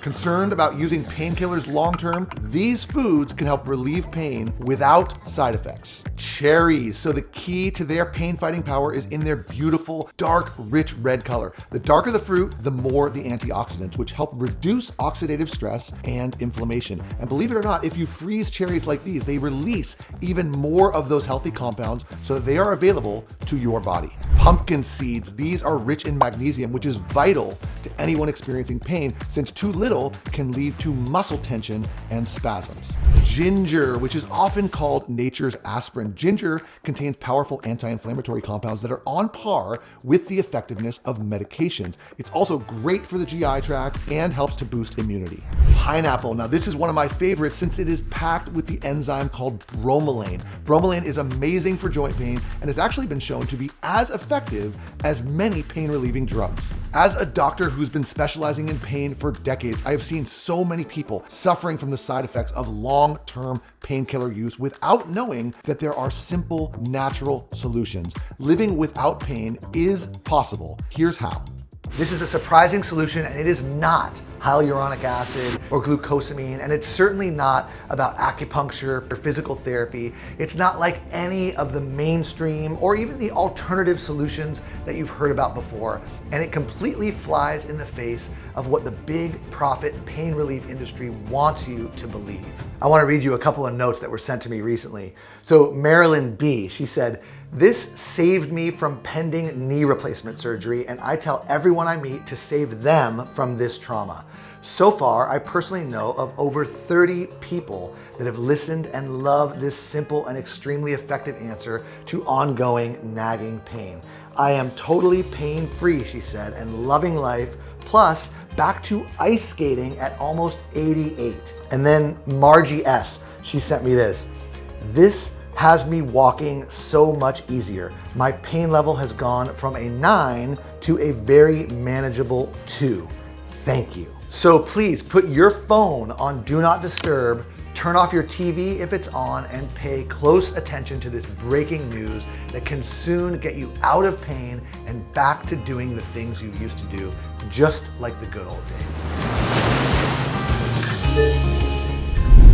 Concerned about using painkillers long-term? These foods can help relieve pain without side effects. Cherries. So the key to their pain-fighting power is in their beautiful, dark, rich red color. The darker the fruit, the more the antioxidants, which help reduce oxidative stress and inflammation. And believe it or not, if you freeze cherries like these, they release even more of those healthy compounds so that they are available to your body. Pumpkin seeds. These are rich in magnesium, which is vital to anyone experiencing pain, since too little can lead to muscle tension and spasms. Ginger, which is often called nature's aspirin. Ginger contains powerful anti-inflammatory compounds that are on par with the effectiveness of medications. It's also great for the GI tract and helps to boost immunity. Pineapple. Now, this is one of my favorites since it is packed with the enzyme called bromelain. Bromelain is amazing for joint pain and has actually been shown to be as effective as many pain-relieving drugs. As a doctor who's been specializing in pain for decades, I have seen so many people suffering from the side effects of long-term painkiller use without knowing that there are simple, natural solutions. Living without pain is possible. Here's how. This is a surprising solution, and it is not hyaluronic acid or glucosamine, and it's certainly not about acupuncture or physical therapy. It's not like any of the mainstream or even the alternative solutions that you've heard about before, and it completely flies in the face of what the big profit pain relief industry wants you to believe. I want to read you a couple of notes that were sent to me recently. So Marilyn B, she said, "This saved me from pending knee replacement surgery, and I tell everyone I meet to save them from this trauma. So far, I personally know of over 30 people that have listened and love this simple and extremely effective answer to ongoing nagging pain. I am totally pain-free," she said, "and loving life, plus back to ice skating at almost 88. And then Margie S, she sent me this. "This has me walking so much easier. My pain level has gone from a 9 to a very manageable 2. Thank you." So please put your phone on Do Not Disturb, turn off your TV if it's on, and pay close attention to this breaking news that can soon get you out of pain and back to doing the things you used to do, just like the good old days.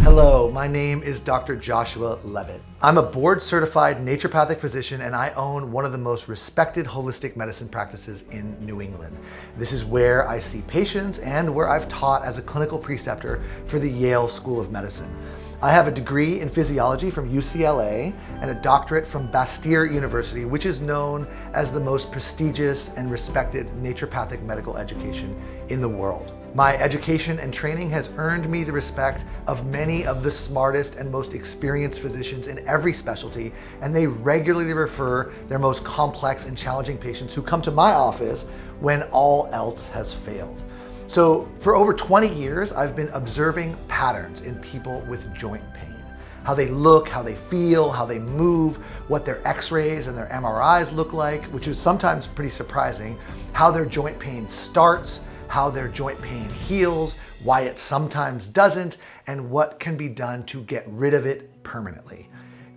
Hello, my name is Dr. Joshua Levitt. I'm a board-certified naturopathic physician, and I own one of the most respected holistic medicine practices in New England. This is where I see patients and where I've taught as a clinical preceptor for the Yale School of Medicine. I have a degree in physiology from UCLA and a doctorate from Bastyr University, which is known as the most prestigious and respected naturopathic medical education in the world. My education and training has earned me the respect of many of the smartest and most experienced physicians in every specialty, and they regularly refer their most complex and challenging patients who come to my office when all else has failed. So for over 20 years, I've been observing patterns in people with joint pain. How they look, how they feel, how they move, what their x-rays and their MRIs look like, which is sometimes pretty surprising, how their joint pain starts, how their joint pain heals, why it sometimes doesn't, and what can be done to get rid of it permanently.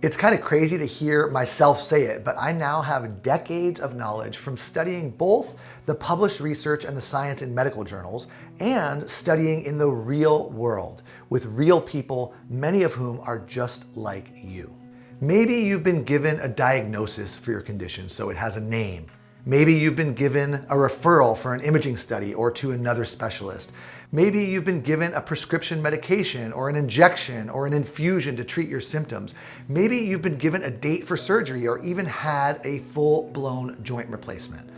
It's kind of crazy to hear myself say it, but I now have decades of knowledge from studying both the published research and the science in medical journals and studying in the real world with real people, many of whom are just like you. Maybe you've been given a diagnosis for your condition, so it has a name. Maybe you've been given a referral for an imaging study or to another specialist. Maybe you've been given a prescription medication or an injection or an infusion to treat your symptoms. Maybe you've been given a date for surgery or even had a full-blown joint replacement.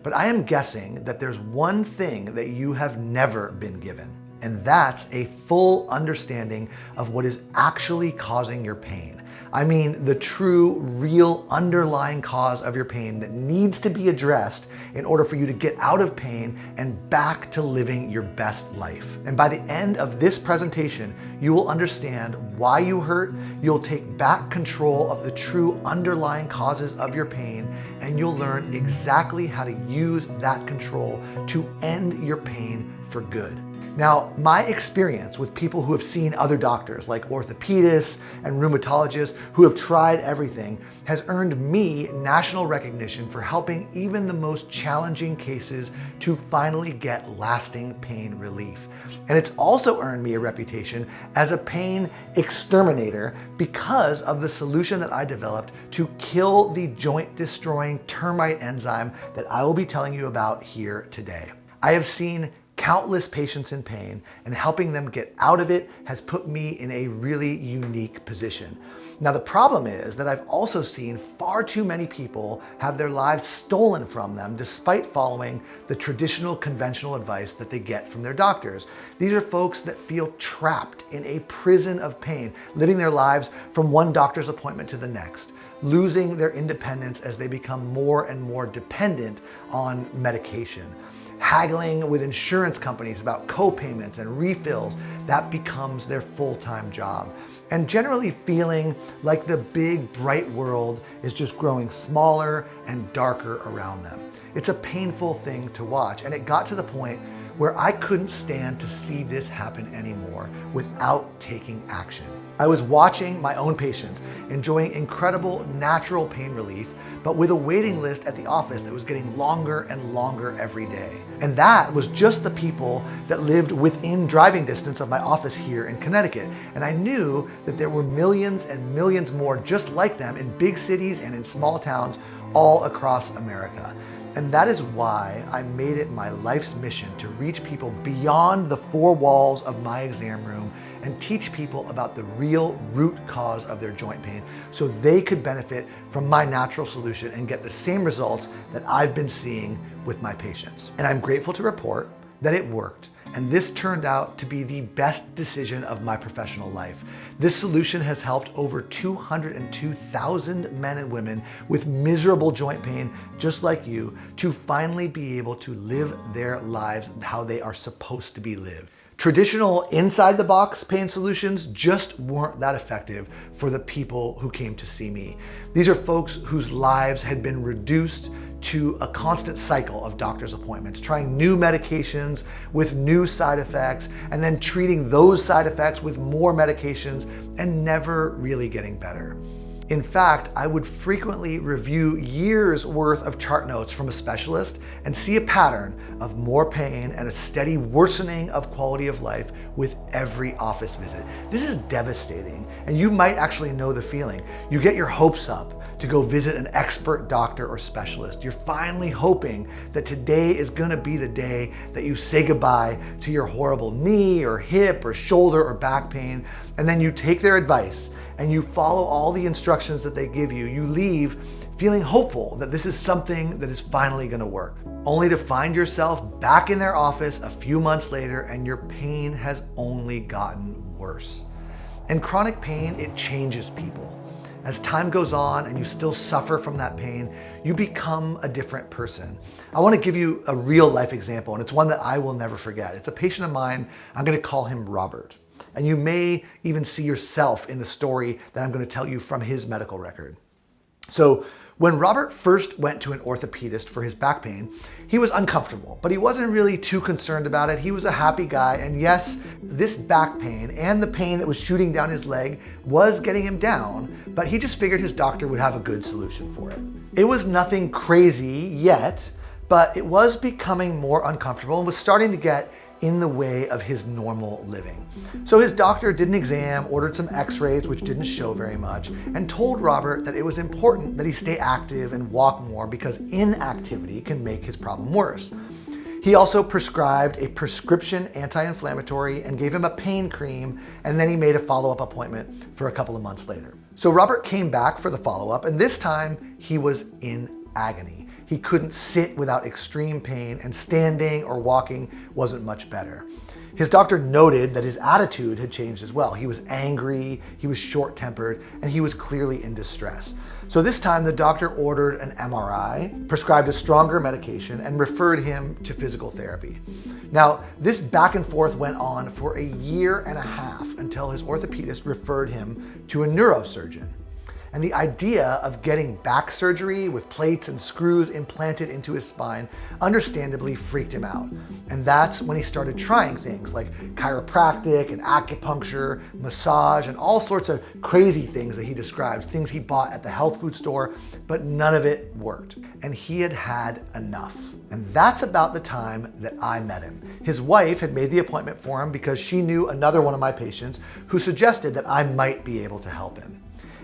But I am guessing that there's one thing that you have never been given, and that's a full understanding of what is actually causing your pain. I mean, the true, real underlying cause of your pain that needs to be addressed in order for you to get out of pain and back to living your best life. And by the end of this presentation, you will understand why you hurt, you'll take back control of the true underlying causes of your pain, and you'll learn exactly how to use that control to end your pain for good. Now, my experience with people who have seen other doctors like orthopedists and rheumatologists who have tried everything has earned me national recognition for helping even the most challenging cases to finally get lasting pain relief. And it's also earned me a reputation as a pain exterminator because of the solution that I developed to kill the joint-destroying termite enzyme that I will be telling you about here today. I have seen countless patients in pain, and helping them get out of it has put me in a really unique position. Now, the problem is that I've also seen far too many people have their lives stolen from them despite following the traditional conventional advice that they get from their doctors. These are folks that feel trapped in a prison of pain, living their lives from one doctor's appointment to the next, losing their independence as they become more and more dependent on medication, haggling with insurance companies about co-payments and refills. That becomes their full-time job, and generally feeling like the big, bright world is just growing smaller and darker around them. It's a painful thing to watch, and it got to the point where I couldn't stand to see this happen anymore without taking action. I was watching my own patients enjoying incredible natural pain relief, but with a waiting list at the office that was getting longer and longer every day. And that was just the people that lived within driving distance of my office here in Connecticut. And I knew that there were millions and millions more just like them in big cities and in small towns all across America. And that is why I made it my life's mission to reach people beyond the four walls of my exam room and teach people about the real root cause of their joint pain so they could benefit from my natural solution and get the same results that I've been seeing with my patients. And I'm grateful to report that it worked. And this turned out to be the best decision of my professional life. This solution has helped over 202,000 men and women with miserable joint pain, just like you, to finally be able to live their lives how they are supposed to be lived. Traditional inside-the-box pain solutions just weren't that effective for the people who came to see me. These are folks whose lives had been reduced to a constant cycle of doctor's appointments, trying new medications with new side effects, and then treating those side effects with more medications and never really getting better. In fact, I would frequently review years worth of chart notes from a specialist and see a pattern of more pain and a steady worsening of quality of life with every office visit. This is devastating, and you might actually know the feeling. You get your hopes up to go visit an expert doctor or specialist. You're finally hoping that today is gonna be the day that you say goodbye to your horrible knee or hip or shoulder or back pain, and then you take their advice and you follow all the instructions that they give you. You leave feeling hopeful that this is something that is finally gonna work, only to find yourself back in their office a few months later and your pain has only gotten worse. And chronic pain, it changes people. As time goes on and you still suffer from that pain, you become a different person. I want to give you a real life example, and it's one that I will never forget. It's a patient of mine. I'm going to call him Robert. And you may even see yourself in the story that I'm going to tell you from his medical record. So when Robert first went to an orthopedist for his back pain, he was uncomfortable, but he wasn't really too concerned about it. He was a happy guy, and yes, this back pain and the pain that was shooting down his leg was getting him down, but he just figured his doctor would have a good solution for it. It was nothing crazy yet, but it was becoming more uncomfortable and was starting to get in the way of his normal living. So his doctor did an exam, ordered some x-rays, which didn't show very much, and told Robert that it was important that he stay active and walk more because inactivity can make his problem worse. He also prescribed a prescription anti-inflammatory and gave him a pain cream, and then he made a follow-up appointment for a couple of months later. So Robert came back for the follow-up, and this time he was in agony. He couldn't sit without extreme pain, and standing or walking wasn't much better. His doctor noted that his attitude had changed as well. He was angry, he was short-tempered, and he was clearly in distress. So this time the doctor ordered an MRI, prescribed a stronger medication, and referred him to physical therapy. Now, this back and forth went on for a year and a half until his orthopedist referred him to a neurosurgeon. And the idea of getting back surgery with plates and screws implanted into his spine understandably freaked him out. And that's when he started trying things like chiropractic and acupuncture, massage, and all sorts of crazy things that he described, things he bought at the health food store, but none of it worked. And he had had enough. And that's about the time that I met him. His wife had made the appointment for him because she knew another one of my patients who suggested that I might be able to help him.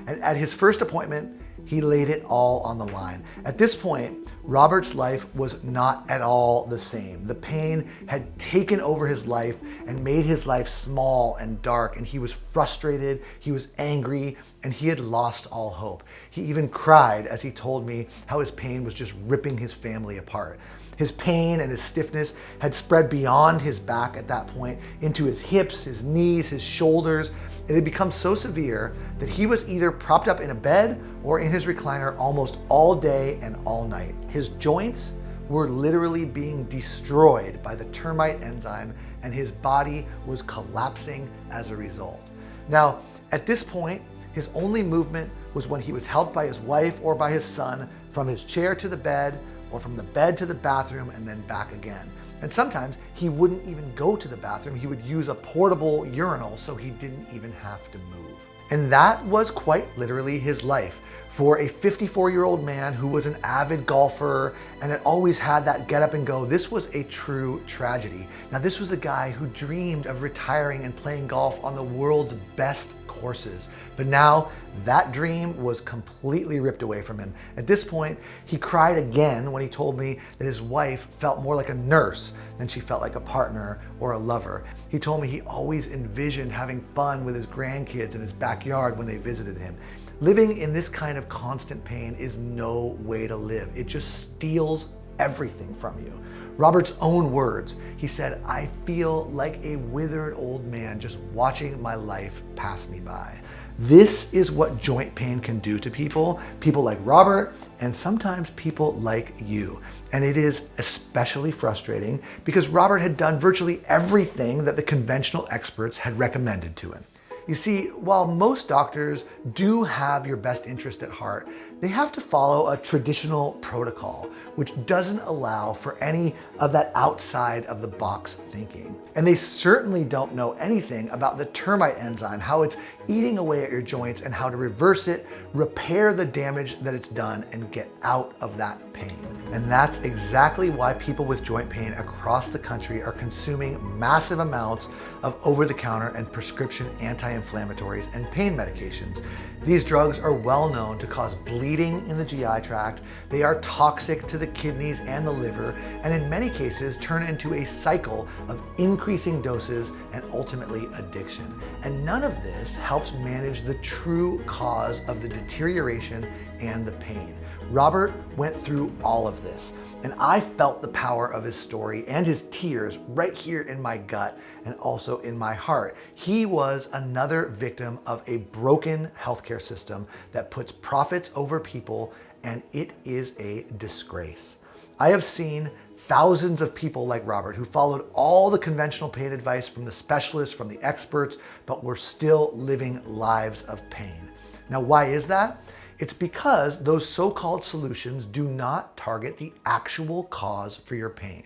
And at his first appointment, he laid it all on the line. At this point, Robert's life was not at all the same. The pain had taken over his life and made his life small and dark, and he was frustrated, he was angry, and he had lost all hope. He even cried as he told me how his pain was just ripping his family apart. His pain and his stiffness had spread beyond his back at that point into his hips, his knees, his shoulders. It had become so severe that he was either propped up in a bed or in his recliner almost all day and all night. His joints were literally being destroyed by the termite enzyme, and his body was collapsing as a result. Now, at this point, his only movement was when he was helped by his wife or by his son from his chair to the bed, or from the bed to the bathroom and then back again. And sometimes he wouldn't even go to the bathroom. He would use a portable urinal so he didn't even have to move. And that was quite literally his life. For a 54-year-old man who was an avid golfer and had always had that get up and go, this was a true tragedy. Now, this was a guy who dreamed of retiring and playing golf on the world's best courses. But now that dream was completely ripped away from him. At this point, he cried again when he told me that his wife felt more like a nurse than she felt like a partner or a lover. He told me he always envisioned having fun with his grandkids in his backyard when they visited him. Living in this kind of constant pain is no way to live. It just steals everything from you. Robert's own words, he said, "I feel like a withered old man just watching my life pass me by." This is what joint pain can do to people like Robert, and sometimes people like you. And it is especially frustrating because Robert had done virtually everything that the conventional experts had recommended to him. You see, while most doctors do have your best interest at heart, they have to follow a traditional protocol, which doesn't allow for any of that outside of the box thinking. And they certainly don't know anything about the termite enzyme, how it's eating away at your joints and how to reverse it, repair the damage that it's done, and get out of that pain. And that's exactly why people with joint pain across the country are consuming massive amounts of over-the-counter and prescription anti-inflammatories and pain medications. These drugs are well known to cause bleeding in the GI tract. They are toxic to the kidneys and the liver, and in many cases turn into a cycle of increasing doses and ultimately addiction. And none of this helps manage the true cause of the deterioration and the pain. Robert went through all of this, and I felt the power of his story and his tears right here in my gut and also in my heart. He was another victim of a broken healthcare system that puts profits over people, and it is a disgrace. I have seen thousands of people like Robert who followed all the conventional pain advice from the specialists, from the experts, but were still living lives of pain. Now, why is that? It's because those so-called solutions do not target the actual cause for your pain.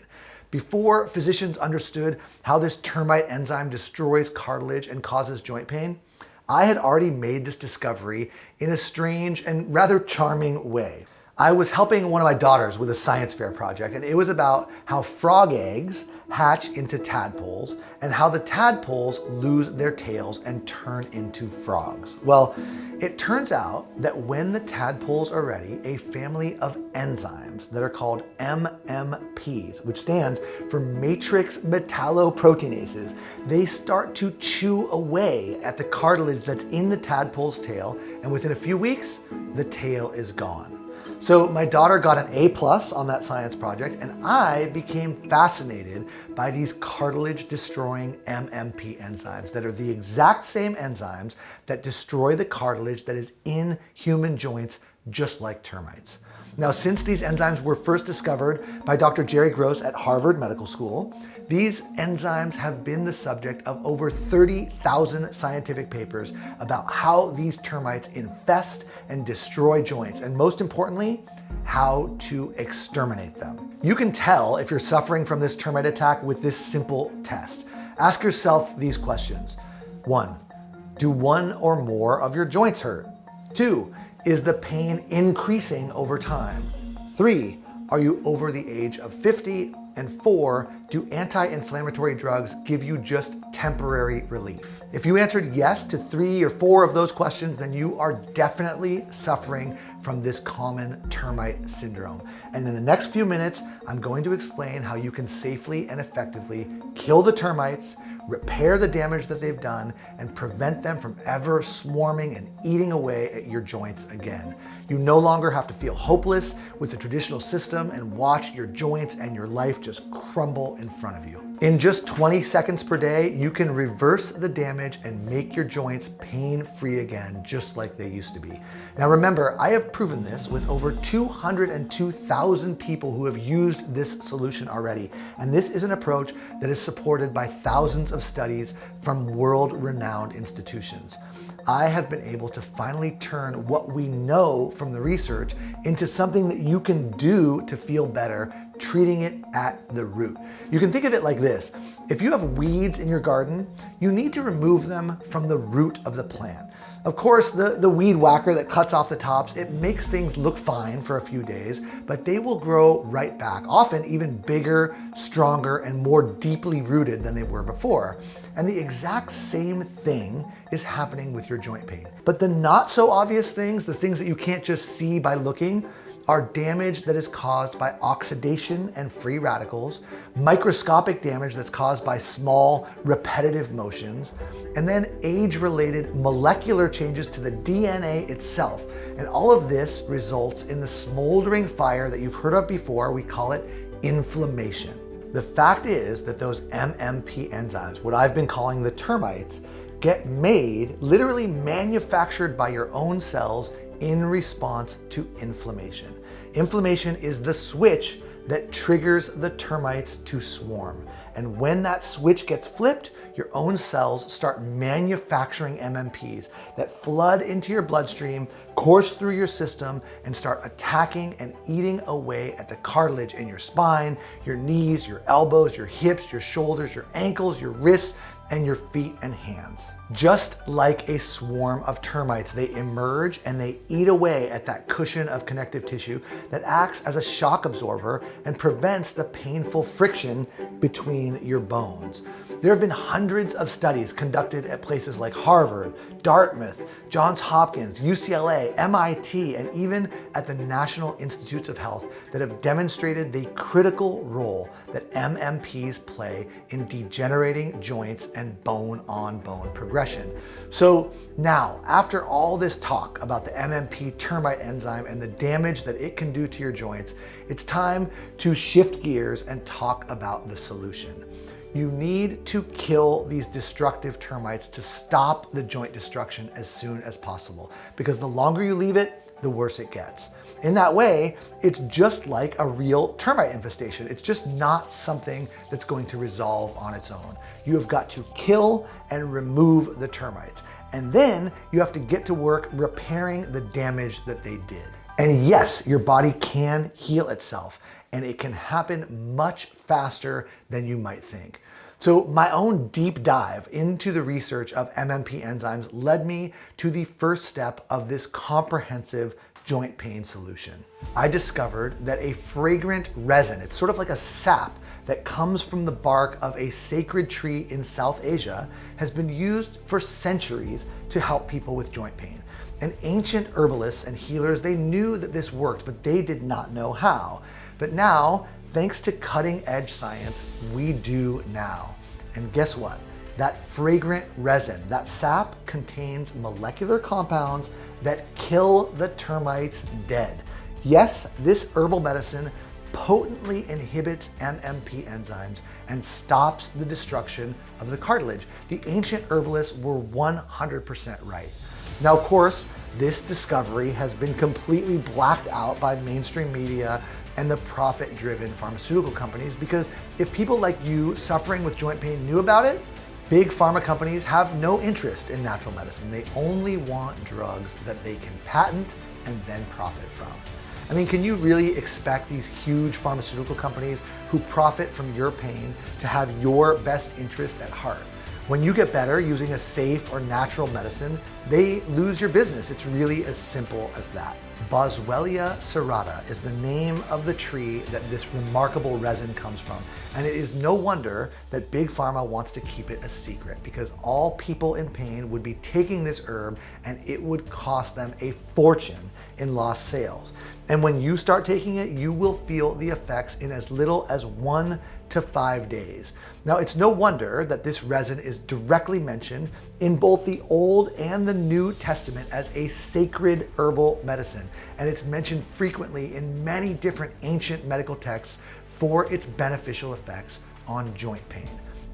Before physicians understood how this termite enzyme destroys cartilage and causes joint pain, I had already made this discovery in a strange and rather charming way. I was helping one of my daughters with a science fair project, and it was about how frog eggs hatch into tadpoles and how the tadpoles lose their tails and turn into frogs. Well, it turns out that when the tadpoles are ready, a family of enzymes that are called MMPs, which stands for matrix metalloproteinases, they start to chew away at the cartilage that's in the tadpole's tail, and within a few weeks, the tail is gone. So my daughter got an A+ on that science project, and I became fascinated by these cartilage-destroying MMP enzymes that are the exact same enzymes that destroy the cartilage that is in human joints, just like termites. Now, since these enzymes were first discovered by Dr. Jerry Gross at Harvard Medical School, these enzymes have been the subject of over 30,000 scientific papers about how these termites infest and destroy joints, and most importantly, how to exterminate them. You can tell if you're suffering from this termite attack with this simple test. Ask yourself these questions. 1, do one or more of your joints hurt? 2, is the pain increasing over time? 3, are you over the age of 50? And 4, do anti-inflammatory drugs give you just temporary relief? If you answered yes to 3 or 4 of those questions, then you are definitely suffering from this common termite syndrome. And in the next few minutes, I'm going to explain how you can safely and effectively kill the termites, repair the damage that they've done, and prevent them from ever swarming and eating away at your joints again. You no longer have to feel hopeless with the traditional system and watch your joints and your life just crumble in front of you. In just 20 seconds per day, you can reverse the damage and make your joints pain-free again, just like they used to be. Now remember, I have proven this with over 202,000 people who have used this solution already. And this is an approach that is supported by thousands of studies from world-renowned institutions. I have been able to finally turn what we know from the research into something that you can do to feel better, treating it at the root. You can think of it like this. If you have weeds in your garden, you need to remove them from the root of the plant. Of course, the weed whacker that cuts off the tops, it makes things look fine for a few days, but they will grow right back, often even bigger, stronger, and more deeply rooted than they were before. And the exact same thing is happening with your joint pain. But the not so obvious things, the things that you can't just see by looking, are damage that is caused by oxidation and free radicals, microscopic damage that's caused by small repetitive motions, and then age-related molecular changes to the DNA itself. And all of this results in the smoldering fire that you've heard of before. We call it inflammation. The fact is that those MMP enzymes, what I've been calling the termites, get made, literally manufactured by your own cells in response to inflammation. Inflammation is the switch that triggers the termites to swarm. And when that switch gets flipped, your own cells start manufacturing MMPs that flood into your bloodstream, course through your system, and start attacking and eating away at the cartilage in your spine, your knees, your elbows, your hips, your shoulders, your ankles, your wrists, and your feet and hands. Just like a swarm of termites, they emerge and they eat away at that cushion of connective tissue that acts as a shock absorber and prevents the painful friction between your bones. There have been hundreds of studies conducted at places like Harvard, Dartmouth, Johns Hopkins, UCLA, MIT, and even at the National Institutes of Health that have demonstrated the critical role that MMPs play in degenerating joints and bone-on-bone progression. So now, after all this talk about the MMP termite enzyme and the damage that it can do to your joints, it's time to shift gears and talk about the solution. You need to kill these destructive termites to stop the joint destruction as soon as possible, because the longer you leave it, the worse it gets. In that way, it's just like a real termite infestation. It's just not something that's going to resolve on its own. You have got to kill and remove the termites. And then you have to get to work repairing the damage that they did. And yes, your body can heal itself, and it can happen much faster than you might think. So my own deep dive into the research of MMP enzymes led me to the first step of this comprehensive joint pain solution. I discovered that a fragrant resin, it's sort of like a sap that comes from the bark of a sacred tree in South Asia, has been used for centuries to help people with joint pain. And ancient herbalists and healers, they knew that this worked, but they did not know how. But now, thanks to cutting edge science, we do now. And guess what? That fragrant resin, that sap, contains molecular compounds that kill the termites dead. Yes, this herbal medicine potently inhibits MMP enzymes and stops the destruction of the cartilage. The ancient herbalists were 100% right. Now, of course, This discovery has been completely blacked out by mainstream media and the profit-driven pharmaceutical companies, because if people like you suffering with joint pain knew about it, big pharma companies have no interest in natural medicine. They only want drugs that they can patent and then profit from. I mean, can you really expect these huge pharmaceutical companies who profit from your pain to have your best interest at heart? When you get better using a safe or natural medicine, they lose your business. It's really as simple as that. Boswellia serrata is the name of the tree that this remarkable resin comes from. And it is no wonder that Big Pharma wants to keep it a secret, because all people in pain would be taking this herb and it would cost them a fortune in lost sales. And when you start taking it, you will feel the effects in as little as 1 to 5 days. Now, it's no wonder that this resin is directly mentioned in both the Old and the New Testament as a sacred herbal medicine. And it's mentioned frequently in many different ancient medical texts for its beneficial effects on joint pain.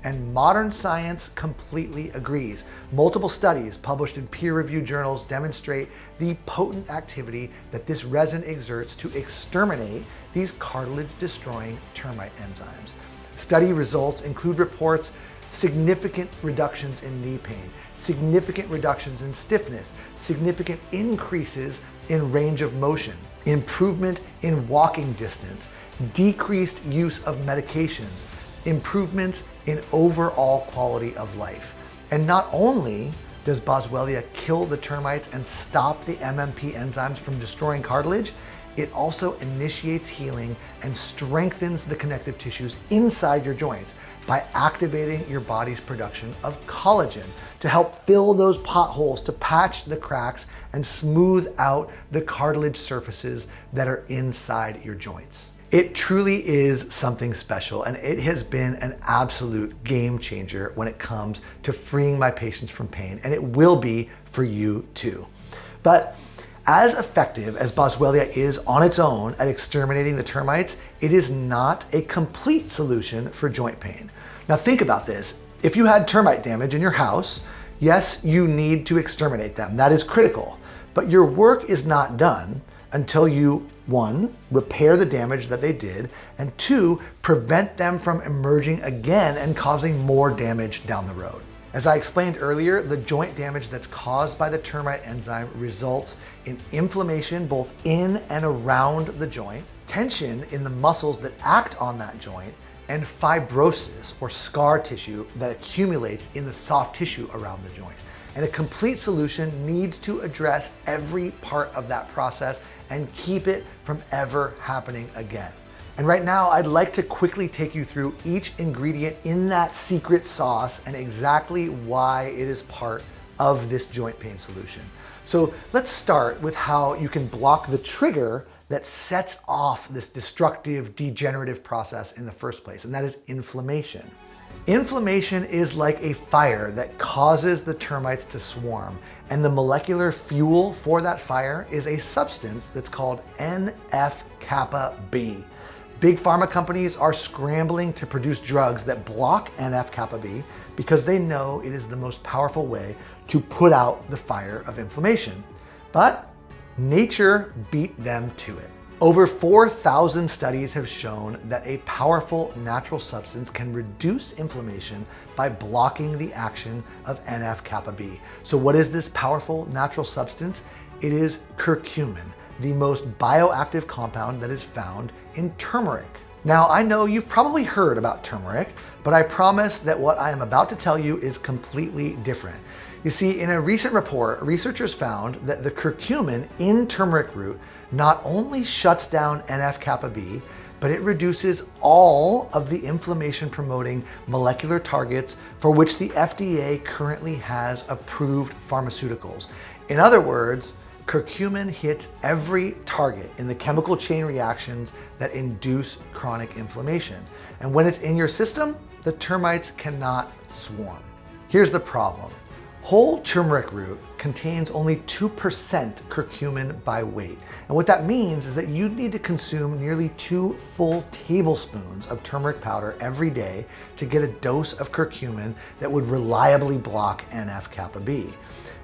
And modern science completely agrees. Multiple studies published in peer-reviewed journals demonstrate the potent activity that this resin exerts to exterminate these cartilage-destroying termite enzymes. Study results include reports significant reductions in knee pain, significant reductions in stiffness, significant increases in range of motion, improvement in walking distance, decreased use of medications, improvements in overall quality of life. And not only does Boswellia kill the termites and stop the MMP enzymes from destroying cartilage, it also initiates healing and strengthens the connective tissues inside your joints by activating your body's production of collagen to help fill those potholes, to patch the cracks and smooth out the cartilage surfaces that are inside your joints. It truly is something special, and it has been an absolute game changer when it comes to freeing my patients from pain, and it will be for you too. But as effective as Boswellia is on its own at exterminating the termites, it is not a complete solution for joint pain. Now think about this. If you had termite damage in your house, yes, you need to exterminate them. That is critical. But your work is not done until you, 1, repair the damage that they did, and 2, prevent them from emerging again and causing more damage down the road. As I explained earlier, the joint damage that's caused by the termite enzyme results in inflammation both in and around the joint, tension in the muscles that act on that joint, and fibrosis or scar tissue that accumulates in the soft tissue around the joint. And a complete solution needs to address every part of that process and keep it from ever happening again. And right now, I'd like to quickly take you through each ingredient in that secret sauce and exactly why it is part of this joint pain solution. So let's start with how you can block the trigger that sets off this destructive, degenerative process in the first place, and that is inflammation. Inflammation is like a fire that causes the termites to swarm, and the molecular fuel for that fire is a substance that's called NF-kappa B. Big pharma companies are scrambling to produce drugs that block NF-kappa B because they know it is the most powerful way to put out the fire of inflammation. But nature beat them to it. Over 4,000 studies have shown that a powerful natural substance can reduce inflammation by blocking the action of NF-kappa B. So what is this powerful natural substance? It is curcumin, the most bioactive compound that is found in turmeric. Now, I know you've probably heard about turmeric, but I promise that what I am about to tell you is completely different. You see, in a recent report, researchers found that the curcumin in turmeric root not only shuts down NF-kappa B, but it reduces all of the inflammation-promoting molecular targets for which the FDA currently has approved pharmaceuticals. In other words, curcumin hits every target in the chemical chain reactions that induce chronic inflammation. And when it's in your system, the termites cannot swarm. Here's the problem. Whole turmeric root contains only 2% curcumin by weight. And what that means is that you need to consume nearly 2 full tablespoons of turmeric powder every day to get a dose of curcumin that would reliably block NF-kappa B.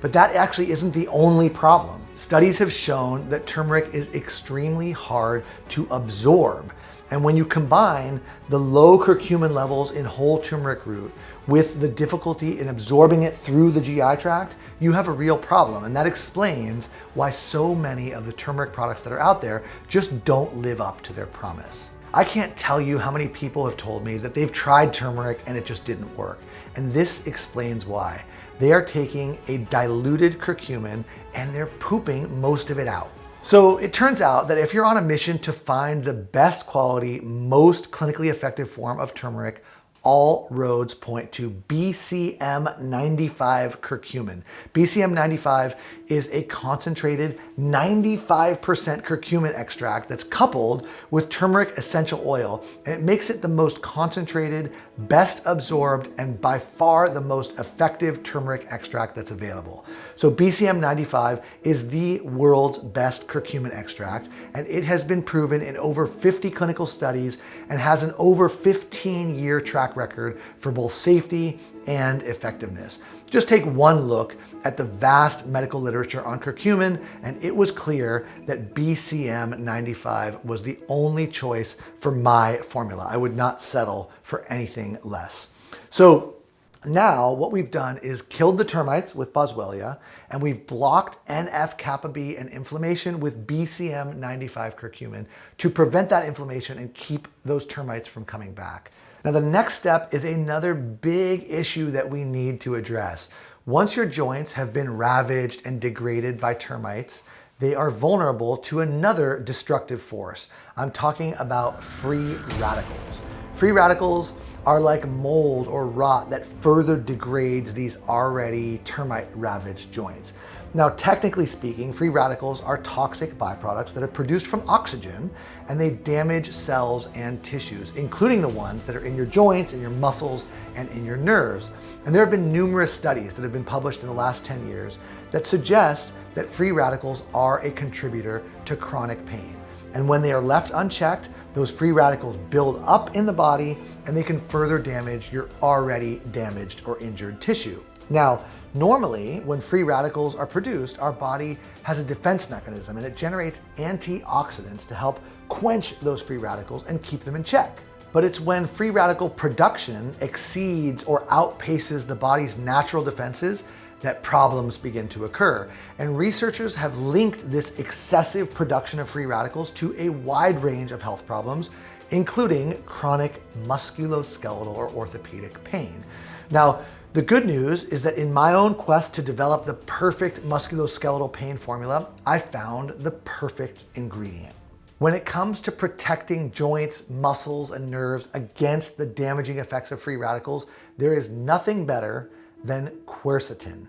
But that actually isn't the only problem. Studies have shown that turmeric is extremely hard to absorb. And when you combine the low curcumin levels in whole turmeric root with the difficulty in absorbing it through the GI tract, you have a real problem. And that explains why so many of the turmeric products that are out there just don't live up to their promise. I can't tell you how many people have told me that they've tried turmeric and it just didn't work. And this explains why. They are taking a diluted curcumin and they're pooping most of it out. So it turns out that if you're on a mission to find the best quality, most clinically effective form of turmeric, all roads point to BCM95 curcumin. BCM95 is a concentrated 95% curcumin extract that's coupled with turmeric essential oil, and it makes it the most concentrated, best absorbed, and by far the most effective turmeric extract that's available. So BCM95 is the world's best curcumin extract, and it has been proven in over 50 clinical studies and has an over 15-year track record for both safety and effectiveness. Just take one look at the vast medical literature on curcumin, and it was clear that BCM95 was the only choice for my formula. I would not settle for anything less. So now what we've done is killed the termites with Boswellia, and we've blocked NF-kappa B and inflammation with BCM95 curcumin to prevent that inflammation and keep those termites from coming back. Now, the next step is another big issue that we need to address. Once your joints have been ravaged and degraded by termites, they are vulnerable to another destructive force. I'm talking about free radicals. Free radicals are like mold or rot that further degrades these already termite-ravaged joints. Now, technically speaking, free radicals are toxic byproducts that are produced from oxygen, and they damage cells and tissues, including the ones that are in your joints, in your muscles, and in your nerves. And there have been numerous studies that have been published in the last 10 years that suggest that free radicals are a contributor to chronic pain. And when they are left unchecked, those free radicals build up in the body and they can further damage your already damaged or injured tissue. Now, normally, when free radicals are produced, our body has a defense mechanism and it generates antioxidants to help quench those free radicals and keep them in check. But it's when free radical production exceeds or outpaces the body's natural defenses that problems begin to occur. And researchers have linked this excessive production of free radicals to a wide range of health problems, including chronic musculoskeletal or orthopedic pain. Now, the good news is that in my own quest to develop the perfect musculoskeletal pain formula, I found the perfect ingredient. When it comes to protecting joints, muscles, and nerves against the damaging effects of free radicals, there is nothing better than quercetin.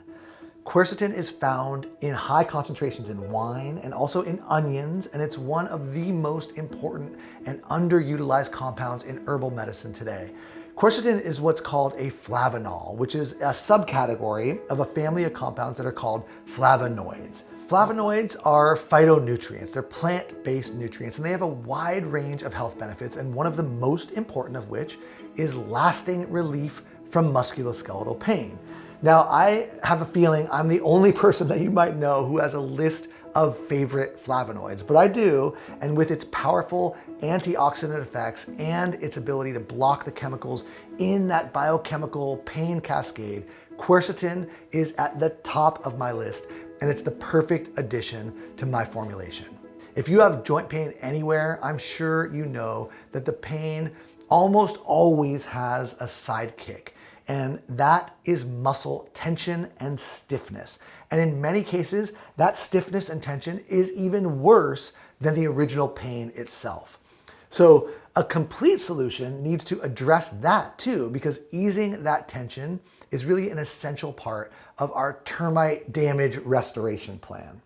Quercetin is found in high concentrations in wine and also in onions, and it's one of the most important and underutilized compounds in herbal medicine today. Quercetin is what's called a flavanol, which is a subcategory of a family of compounds that are called flavonoids. Flavonoids are phytonutrients. They're plant-based nutrients, and they have a wide range of health benefits, and one of the most important of which is lasting relief from musculoskeletal pain. Now, I have a feeling I'm the only person that you might know who has a list of favorite flavonoids, but I do, and with its powerful antioxidant effects and its ability to block the chemicals in that biochemical pain cascade, quercetin is at the top of my list, and it's the perfect addition to my formulation. If you have joint pain anywhere, I'm sure you know that the pain almost always has a sidekick, and that is muscle tension and stiffness. And in many cases, that stiffness and tension is even worse than the original pain itself. So a complete solution needs to address that too, because easing that tension is really an essential part of our termite damage restoration plan.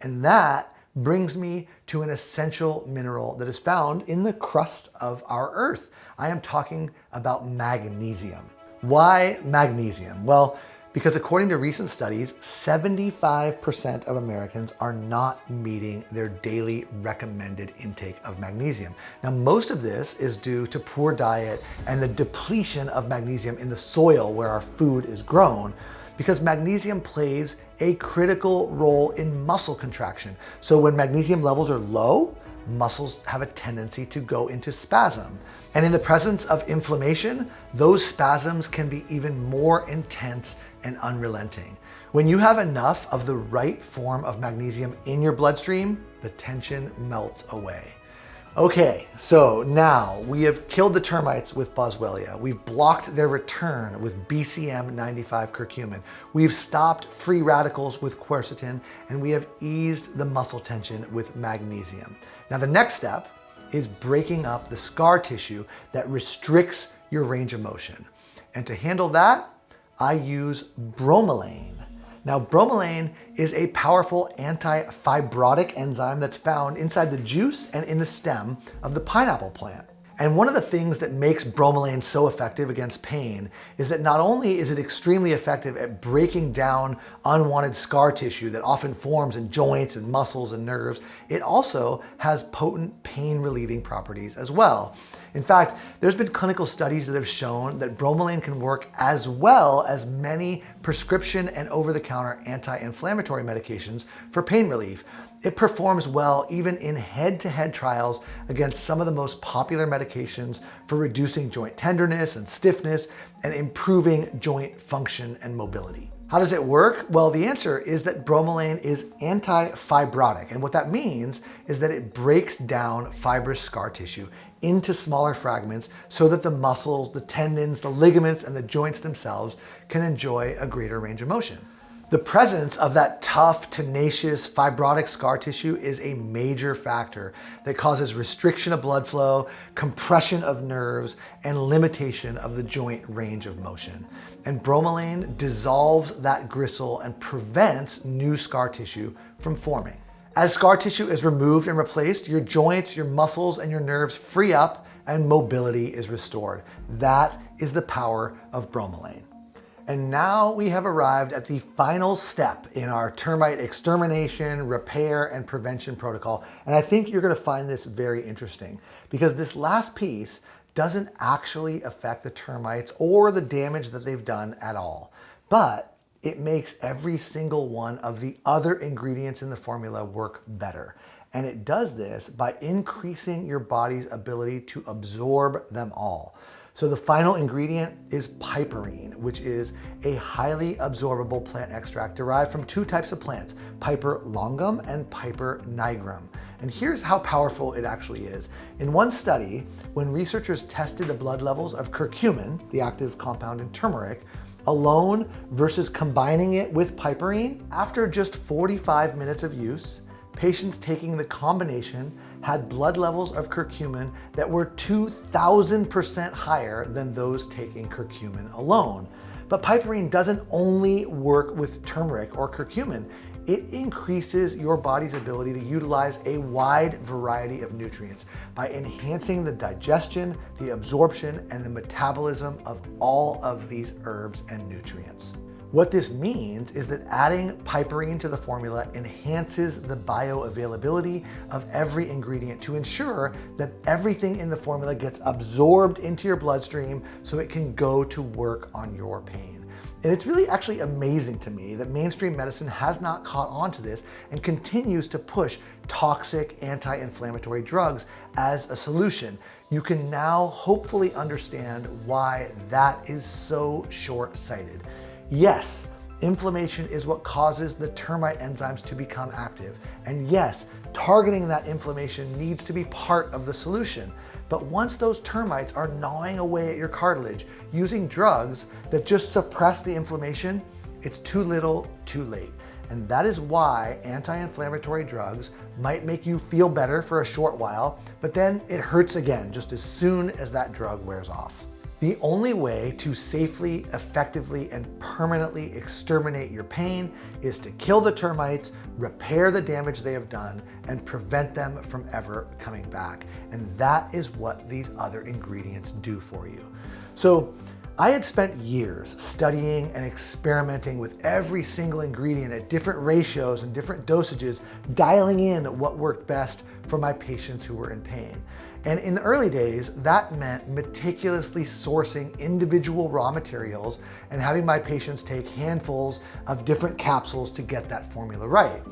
And that brings me to an essential mineral that is found in the crust of our earth. I am talking about magnesium. Why magnesium? Well, Because according to recent studies, 75% of Americans are not meeting their daily recommended intake of magnesium. Now, most of this is due to poor diet and the depletion of magnesium in the soil where our food is grown, because magnesium plays a critical role in muscle contraction. So when magnesium levels are low, muscles have a tendency to go into spasm. And in the presence of inflammation, those spasms can be even more intense and unrelenting. When you have enough of the right form of magnesium in your bloodstream, the tension melts away. Okay, so now we have killed the termites with Boswellia. We've blocked their return with BCM95 curcumin. We've stopped free radicals with quercetin, and we have eased the muscle tension with magnesium. Now the next step is breaking up the scar tissue that restricts your range of motion. And to handle that, I use bromelain. Now, bromelain is a powerful anti-fibrotic enzyme that's found inside the juice and in the stem of the pineapple plant. And one of the things that makes bromelain so effective against pain is that not only is it extremely effective at breaking down unwanted scar tissue that often forms in joints and muscles and nerves, it also has potent pain relieving properties as well. In fact, there's been clinical studies that have shown that bromelain can work as well as many prescription and over-the-counter anti-inflammatory medications for pain relief. It performs well even in head-to-head trials against some of the most popular medications for reducing joint tenderness and stiffness and improving joint function and mobility. How does it work? Well, the answer is that bromelain is anti-fibrotic. And what that means is that it breaks down fibrous scar tissue into smaller fragments so that the muscles, the tendons, the ligaments, and the joints themselves can enjoy a greater range of motion. The presence of that tough, tenacious, fibrotic scar tissue is a major factor that causes restriction of blood flow, compression of nerves, and limitation of the joint range of motion. And bromelain dissolves that gristle and prevents new scar tissue from forming. As scar tissue is removed and replaced, your joints, your muscles, and your nerves free up and mobility is restored. That is the power of bromelain. And now we have arrived at the final step in our termite extermination, repair, and prevention protocol. And I think you're gonna find this very interesting because this last piece doesn't actually affect the termites or the damage that they've done at all. But it makes every single one of the other ingredients in the formula work better. And it does this by increasing your body's ability to absorb them all. So the final ingredient is piperine, which is a highly absorbable plant extract derived from two types of plants, Piper longum and Piper nigrum. And here's how powerful it actually is. In one study, when researchers tested the blood levels of curcumin, the active compound in turmeric, alone versus combining it with piperine, after just 45 minutes of use, patients taking the combination had blood levels of curcumin that were 2,000% higher than those taking curcumin alone. But piperine doesn't only work with turmeric or curcumin. It increases your body's ability to utilize a wide variety of nutrients by enhancing the digestion, the absorption, and the metabolism of all of these herbs and nutrients. What this means is that adding piperine to the formula enhances the bioavailability of every ingredient to ensure that everything in the formula gets absorbed into your bloodstream so it can go to work on your pain. And it's really actually amazing to me that mainstream medicine has not caught on to this and continues to push toxic anti-inflammatory drugs as a solution. You can now hopefully understand why that is so short-sighted. Yes, inflammation is what causes the termite enzymes to become active. And yes, targeting that inflammation needs to be part of the solution. But once those termites are gnawing away at your cartilage, using drugs that just suppress the inflammation, it's too little, too late. And that is why anti-inflammatory drugs might make you feel better for a short while, but then it hurts again just as soon as that drug wears off. The only way to safely, effectively, and permanently exterminate your pain is to kill the termites, repair the damage they have done, and prevent them from ever coming back. And that is what these other ingredients do for you. So I had spent years studying and experimenting with every single ingredient at different ratios and different dosages, dialing in what worked best for my patients who were in pain. And in the early days, that meant meticulously sourcing individual raw materials and having my patients take handfuls of different capsules to get that formula right.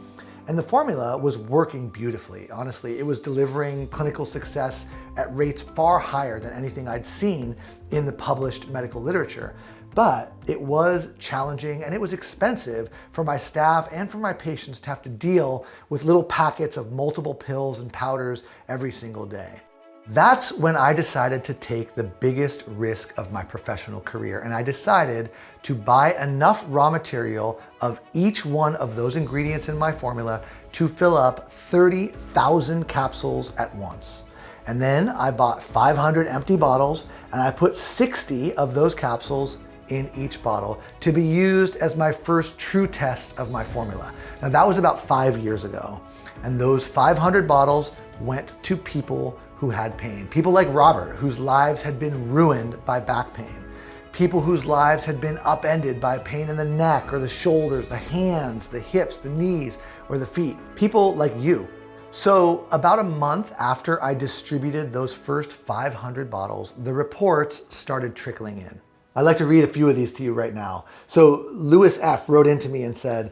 And the formula was working beautifully. Honestly, it was delivering clinical success at rates far higher than anything I'd seen in the published medical literature. But it was challenging and it was expensive for my staff and for my patients to have to deal with little packets of multiple pills and powders every single day. That's when I decided to take the biggest risk of my professional career, and I decided to buy enough raw material of each one of those ingredients in my formula to fill up 30,000 capsules at once. And then I bought 500 empty bottles and I put 60 of those capsules in each bottle to be used as my first true test of my formula. Now that was about 5 years ago, and those 500 bottles went to people who had pain. People like Robert, whose lives had been ruined by back pain. People whose lives had been upended by pain in the neck or the shoulders, the hands, the hips, the knees, or the feet. People like you. So about a month after I distributed those first 500 bottles, the reports started trickling in. I'd like to read a few of these to you right now. So Louis F. wrote into me and said,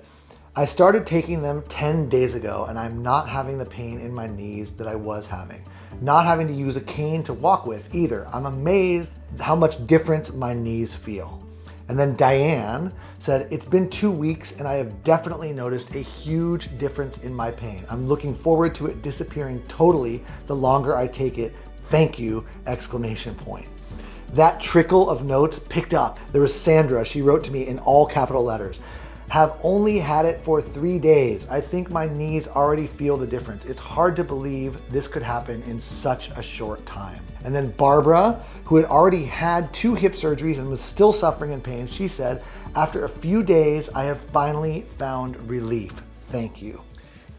"I started taking them 10 days ago and I'm not having the pain in my knees that I was having. Not having to use a cane to walk with either. I'm amazed how much difference my knees feel." And then Diane said, "It's been 2 weeks and I have definitely noticed a huge difference in my pain. I'm looking forward to it disappearing totally the longer I take it. Thank you!" Exclamation point. That trickle of notes picked up. There was Sandra. She wrote to me in all capital letters. "Have only had it for 3 days. I think my knees already feel the difference. It's hard to believe this could happen in such a short time." And then Barbara, who had already had 2 hip surgeries and was still suffering in pain, she said, "After a few days, I have finally found relief. Thank you."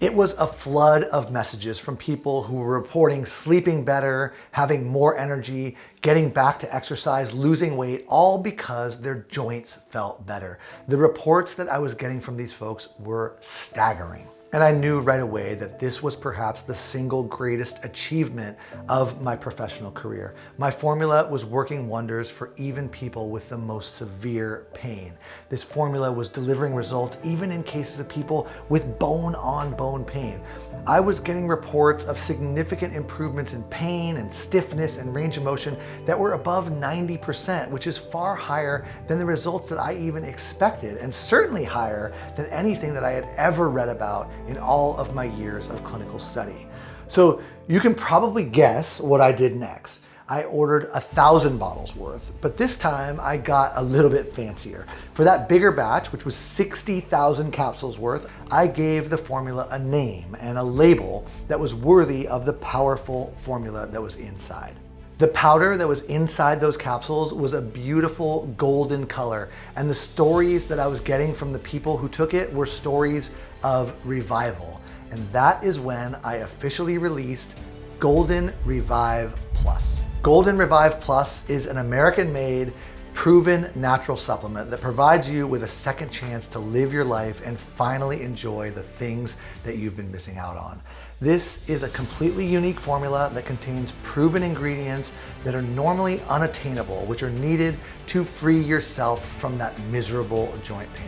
It was a flood of messages from people who were reporting sleeping better, having more energy, getting back to exercise, losing weight, all because their joints felt better. The reports that I was getting from these folks were staggering. And I knew right away that this was perhaps the single greatest achievement of my professional career. My formula was working wonders for even people with the most severe pain. This formula was delivering results even in cases of people with bone-on-bone pain. I was getting reports of significant improvements in pain and stiffness and range of motion that were above 90%, which is far higher than the results that I even expected, and certainly higher than anything that I had ever read about in all of my years of clinical study. So you can probably guess what I did next. I ordered 1,000 bottles worth, but this time I got a little bit fancier. For that bigger batch, which was 60,000 capsules worth, I gave the formula a name and a label that was worthy of the powerful formula that was inside. The powder that was inside those capsules was a beautiful golden color, and the stories that I was getting from the people who took it were stories of revival. And that is when I officially released Golden Revive Plus. Golden Revive Plus is an American-made, proven natural supplement that provides you with a second chance to live your life and finally enjoy the things that you've been missing out on. This is a completely unique formula that contains proven ingredients that are normally unattainable, which are needed to free yourself from that miserable joint pain.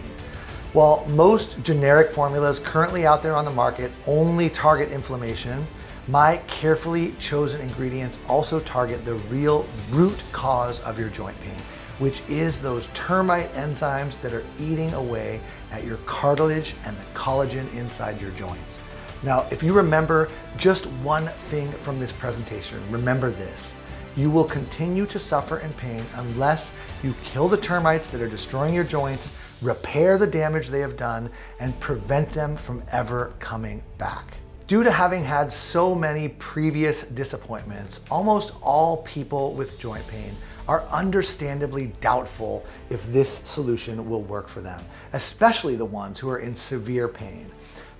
While most generic formulas currently out there on the market only target inflammation, my carefully chosen ingredients also target the real root cause of your joint pain, which is those termite enzymes that are eating away at your cartilage and the collagen inside your joints. Now, if you remember just one thing from this presentation, remember this: you will continue to suffer in pain unless you kill the termites that are destroying your joints, repair the damage they have done, and prevent them from ever coming back. Due to having had so many previous disappointments, almost all people with joint pain are understandably doubtful if this solution will work for them, especially the ones who are in severe pain.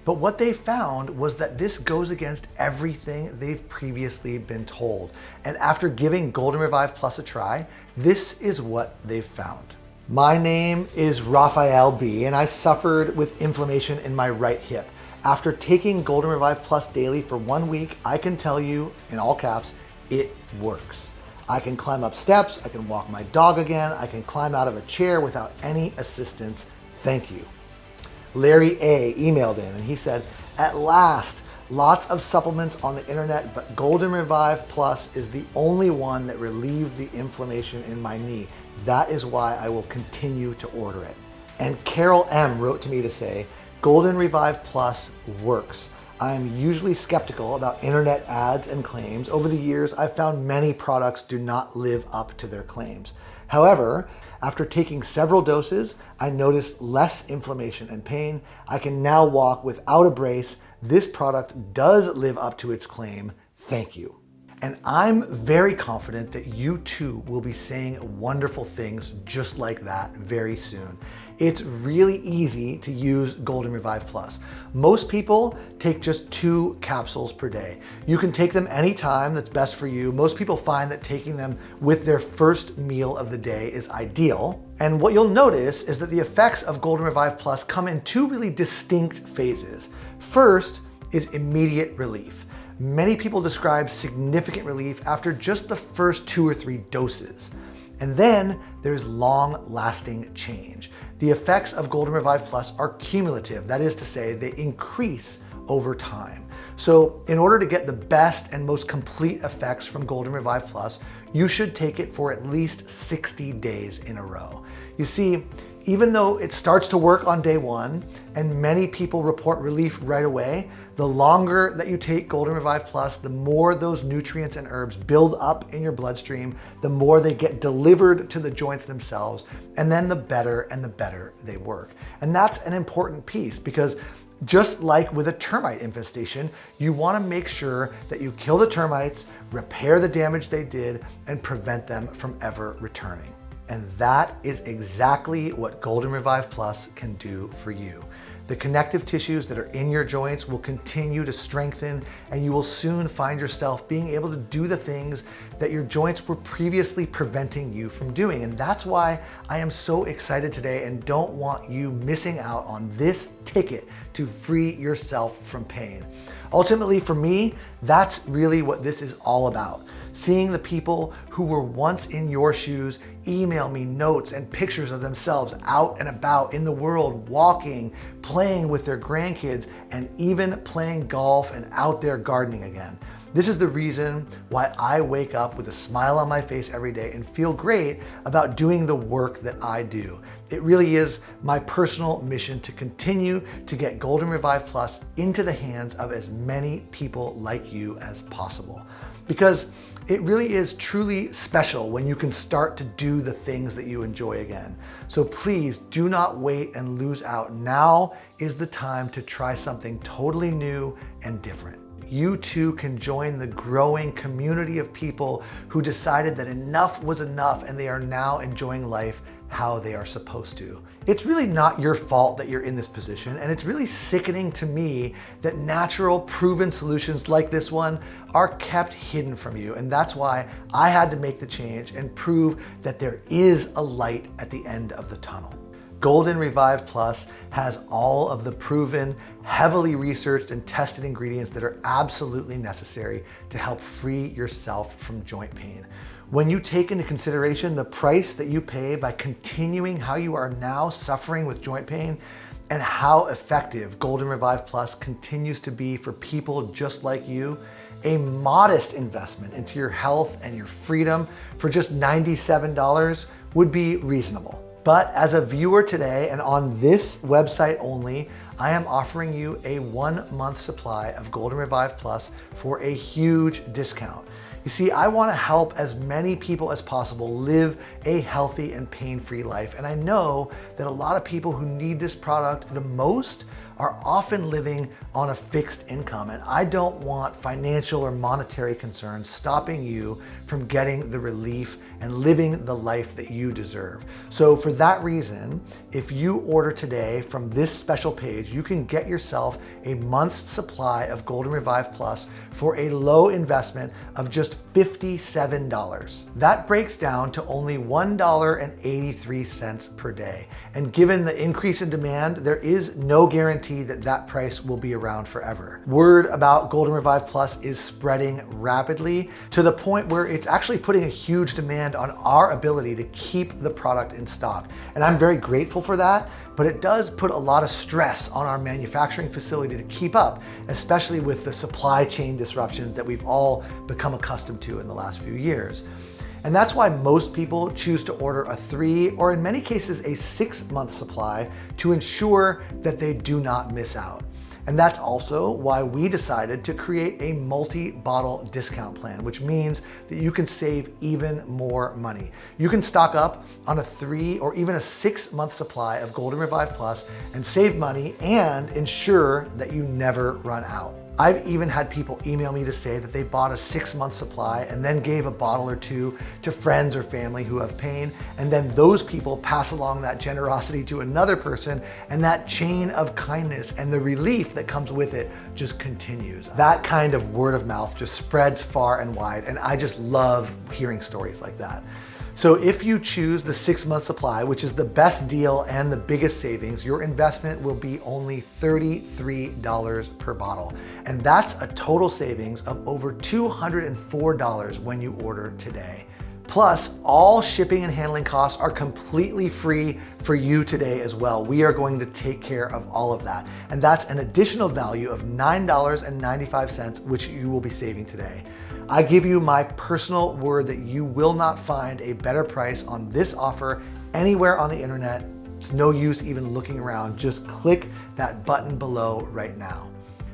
But what they found was that this goes against everything they've previously been told. And after giving Golden Revive Plus a try, this is what they've found. My name is Raphael B, and I suffered with inflammation in my right hip. After taking Golden Revive Plus daily for 1 week, I can tell you, in all caps, it works. I can climb up steps, I can walk my dog again, I can climb out of a chair without any assistance. Thank you. Larry A emailed in and he said, at last, lots of supplements on the internet, but Golden Revive Plus is the only one that relieved the inflammation in my knee. That is why I will continue to order it. And Carol M wrote to me to say, Golden Revive Plus works. I am usually skeptical about internet ads and claims. Over the years, I've found many products do not live up to their claims. However, after taking several doses, I noticed less inflammation and pain. I can now walk without a brace. This product does live up to its claim. Thank you. And I'm very confident that you too will be saying wonderful things just like that very soon. It's really easy to use Golden Revive Plus. Most people take just 2 capsules per day. You can take them anytime that's best for you. Most people find that taking them with their first meal of the day is ideal. And what you'll notice is that the effects of Golden Revive Plus come in 2 really distinct phases. First is immediate relief. Many people describe significant relief after just the first 2 or 3 doses. And then there's long-lasting change. The effects of Golden Revive Plus are cumulative. That is to say, they increase over time. So in order to get the best and most complete effects from Golden Revive Plus, you should take it for at least 60 days in a row. You see, even though it starts to work on day 1 and many people report relief right away, the longer that you take Golden Revive Plus, the more those nutrients and herbs build up in your bloodstream, the more they get delivered to the joints themselves, and then the better and the better they work. And that's an important piece because just like with a termite infestation, you want to make sure that you kill the termites, repair the damage they did, and prevent them from ever returning. And that is exactly what Golden Revive Plus can do for you. The connective tissues that are in your joints will continue to strengthen, and you will soon find yourself being able to do the things that your joints were previously preventing you from doing. And that's why I am so excited today and don't want you missing out on this ticket to free yourself from pain. Ultimately, for me, that's really what this is all about. Seeing the people who were once in your shoes email me notes and pictures of themselves out and about in the world, walking, playing with their grandkids, and even playing golf and out there gardening again. This is the reason why I wake up with a smile on my face every day and feel great about doing the work that I do. It really is my personal mission to continue to get Golden Revive Plus into the hands of as many people like you as possible. Because it really is truly special when you can start to do the things that you enjoy again. So please do not wait and lose out. Now is the time to try something totally new and different. You too can join the growing community of people who decided that enough was enough and they are now enjoying life how they are supposed to. It's really not your fault that you're in this position, and it's really sickening to me that natural, proven solutions like this one are kept hidden from you, and that's why I had to make the change and prove that there is a light at the end of the tunnel. Golden Revive Plus has all of the proven, heavily researched and tested ingredients that are absolutely necessary to help free yourself from joint pain. When you take into consideration the price that you pay by continuing how you are now suffering with joint pain and how effective Golden Revive Plus continues to be for people just like you, a modest investment into your health and your freedom for just $97 would be reasonable. But as a viewer today and on this website only, I am offering you a 1-month supply of Golden Revive Plus for a huge discount. You see, I want to help as many people as possible live a healthy and pain-free life. And I know that a lot of people who need this product the most are often living on a fixed income. And I don't want financial or monetary concerns stopping you from getting the relief and living the life that you deserve. So for that reason, if you order today from this special page, you can get yourself a month's supply of Golden Revive Plus for a low investment of just $57. That breaks down to only $1.83 per day. And given the increase in demand, there is no guarantee that that price will be around forever. Word about Golden Revive Plus is spreading rapidly to the point where it's actually putting a huge demand on our ability to keep the product in stock. And I'm very grateful for that, but it does put a lot of stress on our manufacturing facility to keep up, especially with the supply chain disruptions that we've all become accustomed to in the last few years. And that's why most people choose to order a 3 or in many cases a 6-month supply to ensure that they do not miss out. And that's also why we decided to create a multi-bottle discount plan, which means that you can save even more money. You can stock up on a 3 or even a 6-month supply of Golden Revive Plus and save money and ensure that you never run out. I've even had people email me to say that they bought a 6-month supply and then gave a bottle or two to friends or family who have pain, and then those people pass along that generosity to another person, and that chain of kindness and the relief that comes with it just continues. That kind of word of mouth just spreads far and wide, and I just love hearing stories like that. So if you choose the 6-month supply, which is the best deal and the biggest savings, your investment will be only $33 per bottle. And that's a total savings of over $204 when you order today. Plus, all shipping and handling costs are completely free for you today as well. We are going to take care of all of that. And that's an additional value of $9.95, which you will be saving today. I give you my personal word that you will not find a better price on this offer anywhere on the internet. It's no use even looking around. Just click that button below right now.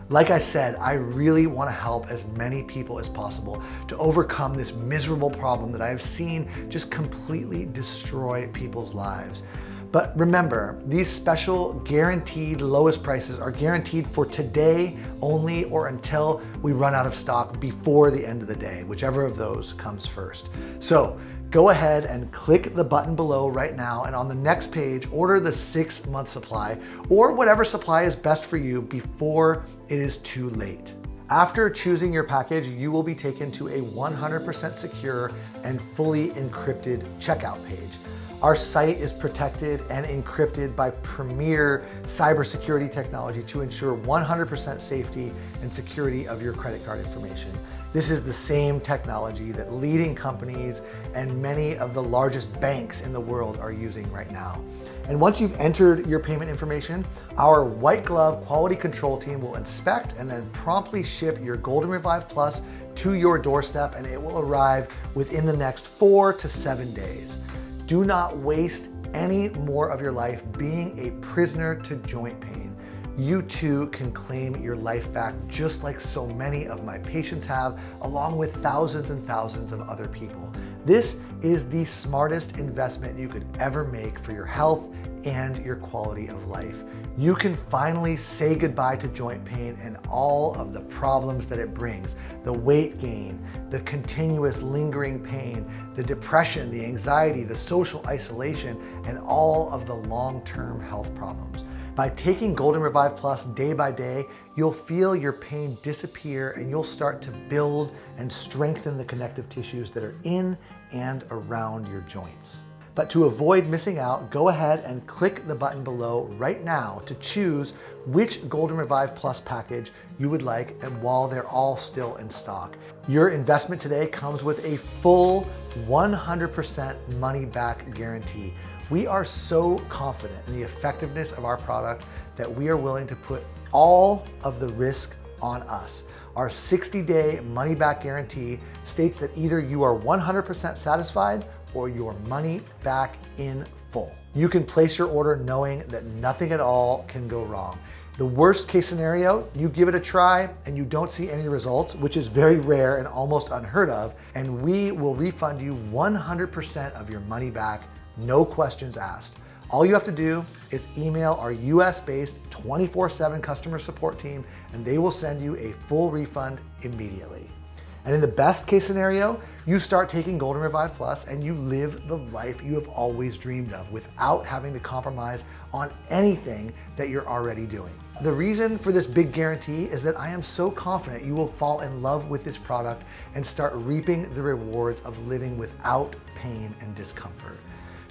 Like I said, I really want to help as many people as possible to overcome this miserable problem that I have seen just completely destroy people's lives. But remember, these special guaranteed lowest prices are guaranteed for today only or until we run out of stock before the end of the day, whichever of those comes first. So go ahead and click the button below right now, and on the next page, order the 6-month supply or whatever supply is best for you before it is too late. After choosing your package, you will be taken to a 100% secure and fully encrypted checkout page. Our site is protected and encrypted by premier cybersecurity technology to ensure 100% safety and security of your credit card information. This is the same technology that leading companies and many of the largest banks in the world are using right now. And once you've entered your payment information, our white glove quality control team will inspect and then promptly ship your Golden Revive Plus to your doorstep, and it will arrive within the next 4 to 7 days. Do not waste any more of your life being a prisoner to joint pain. You too can claim your life back just like so many of my patients have, along with thousands and thousands of other people. This is the smartest investment you could ever make for your health and your quality of life. You can finally say goodbye to joint pain and all of the problems that it brings. The weight gain, the continuous lingering pain, the depression, the anxiety, the social isolation, and all of the long-term health problems. By taking Golden Revive Plus day by day, you'll feel your pain disappear and you'll start to build and strengthen the connective tissues that are in and around your joints. But to avoid missing out, go ahead and click the button below right now to choose which Golden Revive Plus package you would like, and while they're all still in stock. Your investment today comes with a full 100% money back guarantee. We are so confident in the effectiveness of our product that we are willing to put all of the risk on us. Our 60-day money back guarantee states that either you are 100% satisfied or your money back in full. You can place your order knowing that nothing at all can go wrong. The worst case scenario, you give it a try and you don't see any results, which is very rare and almost unheard of, and we will refund you 100% of your money back, no questions asked. All you have to do is email our US-based 24/7 customer support team and they will send you a full refund immediately. And in the best case scenario, you start taking Golden Revive Plus and you live the life you have always dreamed of without having to compromise on anything that you're already doing. The reason for this big guarantee is that I am so confident you will fall in love with this product and start reaping the rewards of living without pain and discomfort.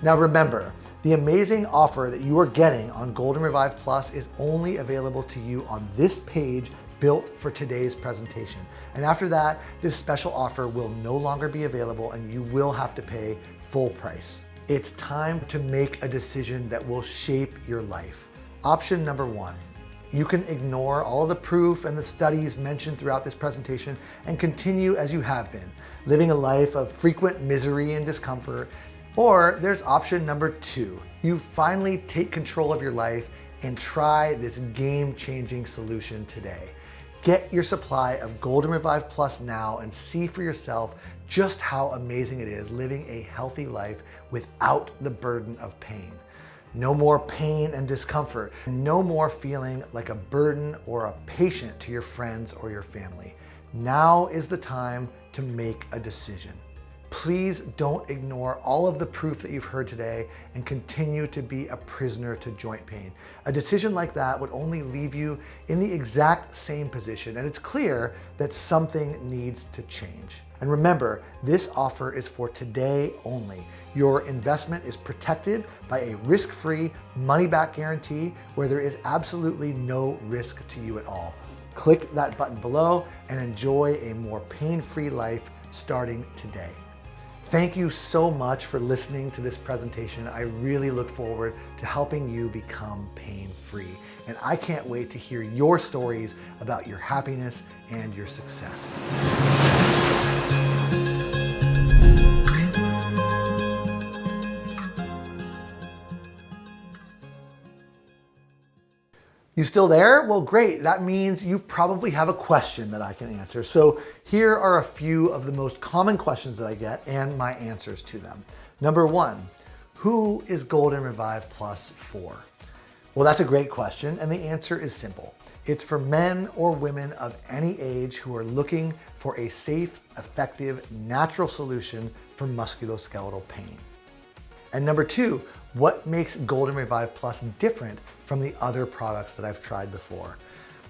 Now remember, the amazing offer that you are getting on Golden Revive Plus is only available to you on this page built for today's presentation. And after that, this special offer will no longer be available and you will have to pay full price. It's time to make a decision that will shape your life. Option number one, you can ignore all of the proof and the studies mentioned throughout this presentation and continue as you have been, living a life of frequent misery and discomfort. Or there's option number two, you finally take control of your life and try this game-changing solution today. Get your supply of Golden Revive Plus now and see for yourself just how amazing it is living a healthy life without the burden of pain. No more pain and discomfort. No more feeling like a burden or a patient to your friends or your family. Now is the time to make a decision. Please don't ignore all of the proof that you've heard today and continue to be a prisoner to joint pain. A decision like that would only leave you in the exact same position, and it's clear that something needs to change. And remember, this offer is for today only. Your investment is protected by a risk-free money-back guarantee where there is absolutely no risk to you at all. Click that button below and enjoy a more pain-free life starting today. Thank you so much for listening to this presentation. I really look forward to helping you become pain-free. And I can't wait to hear your stories about your happiness and your success. You still there? Well, great. That means you probably have a question that I can answer. So here are a few of the most common questions that I get and my answers to them. Number one, who is Golden Revive Plus for? Well, that's a great question, and the answer is simple. It's for men or women of any age who are looking for a safe, effective, natural solution for musculoskeletal pain. And number two, what makes Golden Revive Plus different from the other products that I've tried before?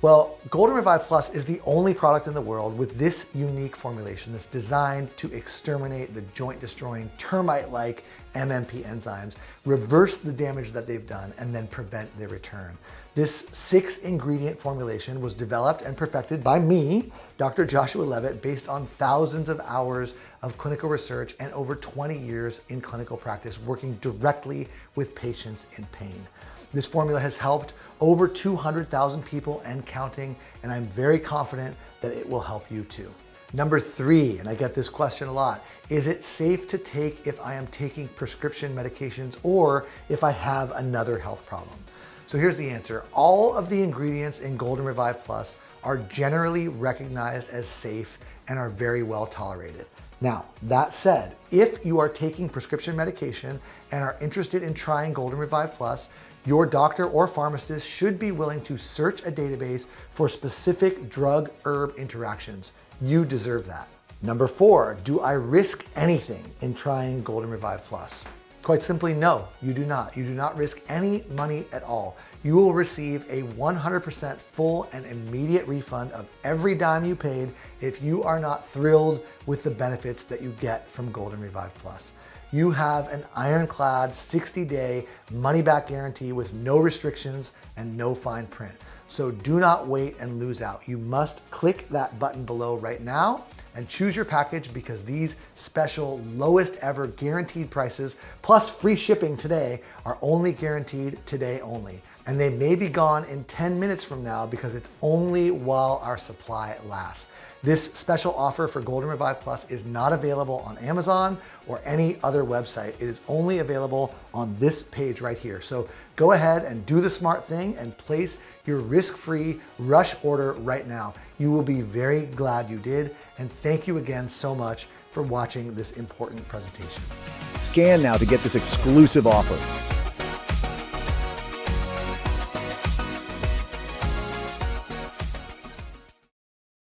Well, Golden Revive Plus is the only product in the world with this unique formulation that's designed to exterminate the joint-destroying, termite-like MMP enzymes, reverse the damage that they've done, and then prevent their return. This 6-ingredient formulation was developed and perfected by me, Dr. Joshua Levitt, based on thousands of hours of clinical research and over 20 years in clinical practice working directly with patients in pain. This formula has helped over 200,000 people and counting, and I'm very confident that it will help you too. Number three, and I get this question a lot, is it safe to take if I am taking prescription medications or if I have another health problem? So here's the answer. All of the ingredients in Golden Revive Plus are generally recognized as safe and are very well tolerated. Now, that said, if you are taking prescription medication and are interested in trying Golden Revive Plus, your doctor or pharmacist should be willing to search a database for specific drug-herb interactions. You deserve that. Number four, do I risk anything in trying Golden Revive Plus? Quite simply, no, you do not. You do not risk any money at all. You will receive a 100% full and immediate refund of every dime you paid if you are not thrilled with the benefits that you get from Golden Revive Plus. You have an ironclad 60-day money-back guarantee with no restrictions and no fine print. So do not wait and lose out. You must click that button below right now and choose your package because these special lowest ever guaranteed prices plus free shipping today are only guaranteed today only. And they may be gone in 10 minutes from now because it's only while our supply lasts. This special offer for Golden Revive Plus is not available on Amazon or any other website. It is only available on this page right here. So go ahead and do the smart thing and place your risk-free rush order right now. You will be very glad you did. And thank you again so much for watching this important presentation. Scan now to get this exclusive offer.